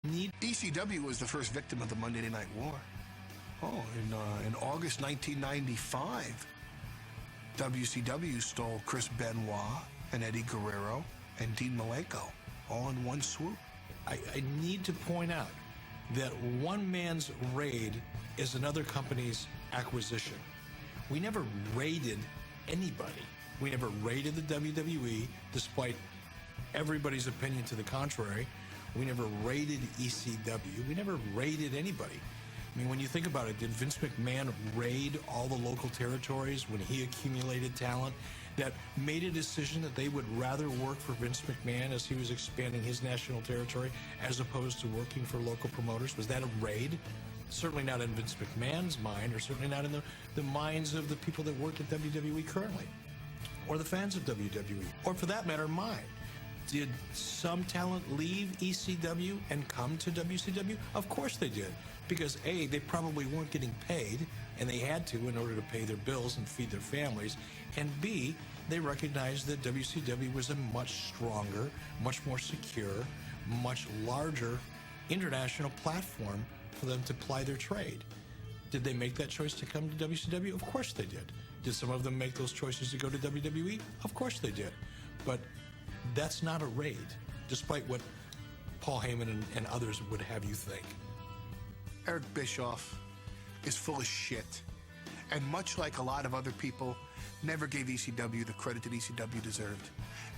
ECW was the first victim of the Monday Night War. In August 1995, WCW stole Chris Benoit and Eddie Guerrero and Dean Malenko all in one swoop. I need to point out that one man's raid is another company's acquisition. We never raided anybody. We never raided the WWE, despite everybody's opinion to the contrary. We never raided ECW. We never raided anybody. I mean, when you think about it, did Vince McMahon raid all the local territories when he accumulated talent that made a decision that they would rather work for Vince McMahon as he was expanding his national territory as opposed to working for local promoters? Was that a raid? Certainly not in Vince McMahon's mind, or certainly not in the minds of the people that work at WWE currently, or the fans of WWE, or for that matter, mine. Did some talent leave ECW and come to WCW? Of course they did, because A, they probably weren't getting paid, and they had to in order to pay their bills and feed their families, and B, they recognized that WCW was a much stronger, much more secure, much larger international platform for them to ply their trade. Did they make that choice to come to WCW? Of course they did. Did some of them make those choices to go to WWE? Of course they did. But that's not a raid, despite what Paul Heyman and others would have you think. Eric Bischoff is full of shit, and much like a lot of other people, never gave ECW the credit that ECW deserved.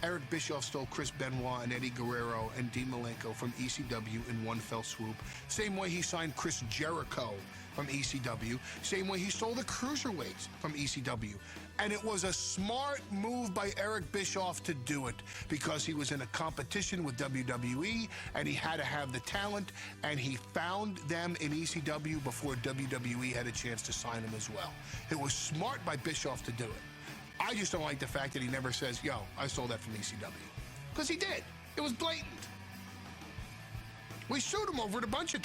Eric Bischoff stole Chris Benoit and Eddie Guerrero and Dean Malenko from ECW in one fell swoop. Same way he signed Chris Jericho from ECW. Same way he stole the Cruiserweights from ECW. And it was a smart move by Eric Bischoff to do it, because he was in a competition with WWE and he had to have the talent, and he found them in ECW before WWE had a chance to sign him as well. It was smart by Bischoff to do it. I just don't like the fact that he never says, yo, I stole that from ECW. Because he did. It was blatant. We sued him over it a bunch of times.